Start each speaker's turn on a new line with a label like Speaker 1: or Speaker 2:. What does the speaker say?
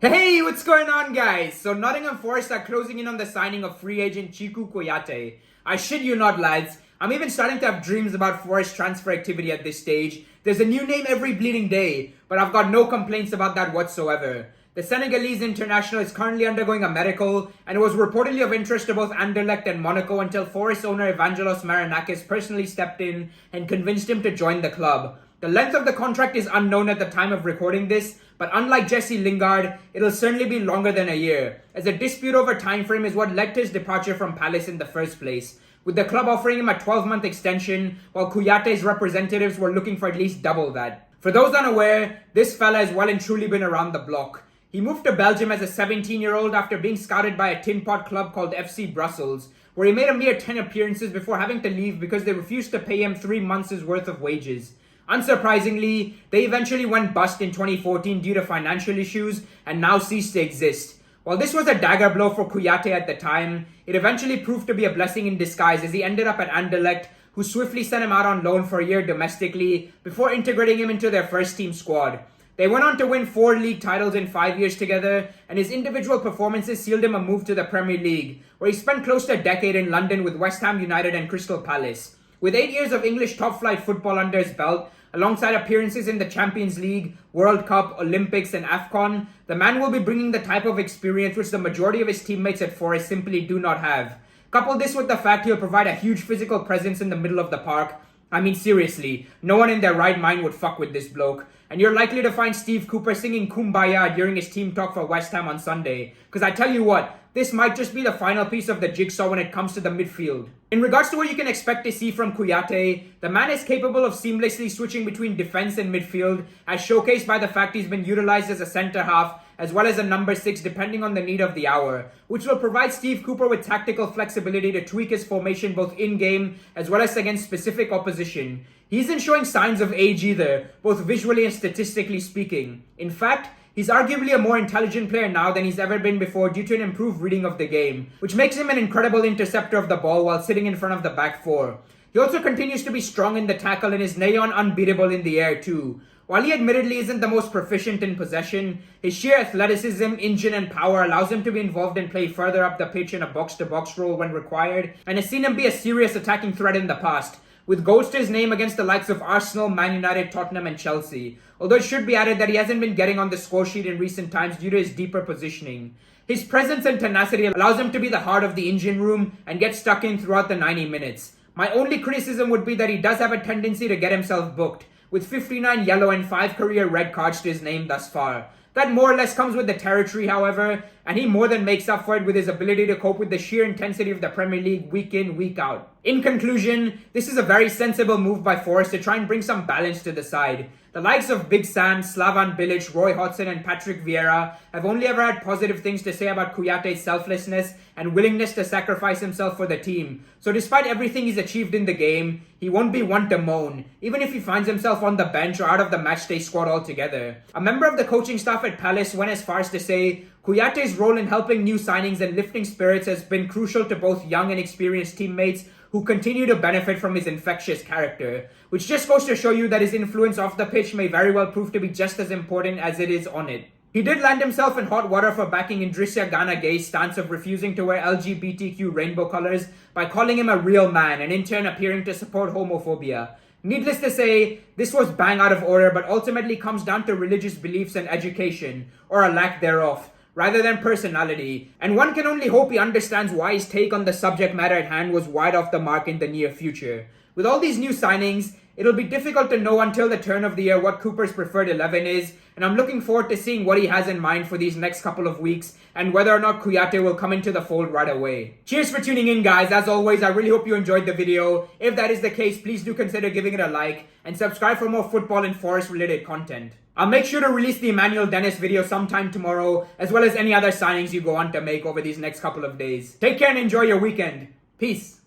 Speaker 1: Hey, what's going on, guys? So Nottingham Forest are closing in on the signing of free agent Cheikhou Kouyate. I shit you not, lads. I'm even starting to have dreams about Forest transfer activity at this stage. There's a new name every bleeding day, but I've got no complaints about that whatsoever. The Senegalese international is currently undergoing a medical, and it was reportedly of interest to both Anderlecht and Monaco until Forest owner Evangelos Marinakis personally stepped in and convinced him to join the club. The length of the contract is unknown at the time of recording this, but unlike Jesse Lingard, it'll certainly be longer than a year, as a dispute over time frame is what led to his departure from Palace in the first place, with the club offering him a 12-month extension, while Kouyate's representatives were looking for at least double that. For those unaware, this fella has well and truly been around the block. He moved to Belgium as a 17-year-old after being scouted by a tin pot club called FC Brussels, where he made a mere 10 appearances before having to leave because they refused to pay him 3 months' worth of wages. Unsurprisingly, they eventually went bust in 2014 due to financial issues and now ceased to exist. While this was a dagger blow for Kouyate at the time, it eventually proved to be a blessing in disguise as he ended up at Anderlecht, who swiftly sent him out on loan for a year domestically before integrating him into their first team squad. They went on to win 4 league titles in 5 years together, and his individual performances sealed him a move to the Premier League, where he spent close to a decade in London with West Ham United and Crystal Palace. With 8 years of English top-flight football under his belt, alongside appearances in the Champions League, World Cup, Olympics and AFCON, the man will be bringing the type of experience which the majority of his teammates at Forest simply do not have. Couple this with the fact he'll provide a huge physical presence in the middle of the park. I mean, seriously, no one in their right mind would fuck with this bloke. And you're likely to find Steve Cooper singing Kumbaya during his team talk for West Ham on Sunday. Because I tell you what, this might just be the final piece of the jigsaw when it comes to the midfield. In regards to what you can expect to see from Kouyate, the man is capable of seamlessly switching between defense and midfield, as showcased by the fact he's been utilized as a centre half as well as a number 6 depending on the need of the hour, which will provide Steve Cooper with tactical flexibility to tweak his formation both in-game as well as against specific opposition. He isn't showing signs of age either, both visually and statistically speaking. In fact, he's arguably a more intelligent player now than he's ever been before due to an improved reading of the game, which makes him an incredible interceptor of the ball while sitting in front of the back four. He also continues to be strong in the tackle and is nigh on unbeatable in the air too. While he admittedly isn't the most proficient in possession, his sheer athleticism, engine and power allows him to be involved and play further up the pitch in a box-to-box role when required, and has seen him be a serious attacking threat in the past, with goals to his name against the likes of Arsenal, Man United, Tottenham and Chelsea. Although it should be added that he hasn't been getting on the score sheet in recent times due to his deeper positioning. His presence and tenacity allows him to be the heart of the engine room and get stuck in throughout the 90 minutes. My only criticism would be that he does have a tendency to get himself booked, with 59 yellow and 5 career red cards to his name thus far. That more or less comes with the territory, however, and he more than makes up for it with his ability to cope with the sheer intensity of the Premier League week in, week out. In conclusion, this is a very sensible move by Forest to try and bring some balance to the side. The likes of Big Sam, Slavan Bilic, Roy Hodgson and Patrick Vieira have only ever had positive things to say about Kouyate's selflessness and willingness to sacrifice himself for the team. So despite everything he's achieved in the game, he won't be one to moan, even if he finds himself on the bench or out of the matchday squad altogether. A member of the coaching staff at Palace went as far as to say, Kouyate's role in helping new signings and lifting spirits has been crucial to both young and experienced teammates who continue to benefit from his infectious character, which just goes to show you that his influence off the pitch may very well prove to be just as important as it is on it. He did land himself in hot water for backing Idrissa Gana Gueye's stance of refusing to wear LGBTQ rainbow colours by calling him a real man and in turn appearing to support homophobia. Needless to say, this was bang out of order but ultimately comes down to religious beliefs and education, or a lack thereof, rather than personality, and one can only hope he understands why his take on the subject matter at hand was wide off the mark in the near future. With all these new signings, it'll be difficult to know until the turn of the year what Cooper's preferred 11 is, and I'm looking forward to seeing what he has in mind for these next couple of weeks, and whether or not Kouyate will come into the fold right away. Cheers for tuning in, guys. As always, I really hope you enjoyed the video. If that is the case, please do consider giving it a like, and subscribe for more football and Forest related content. I'll make sure to release the Emmanuel Dennis video sometime tomorrow, as well as any other signings you go on to make over these next couple of days. Take care and enjoy your weekend. Peace.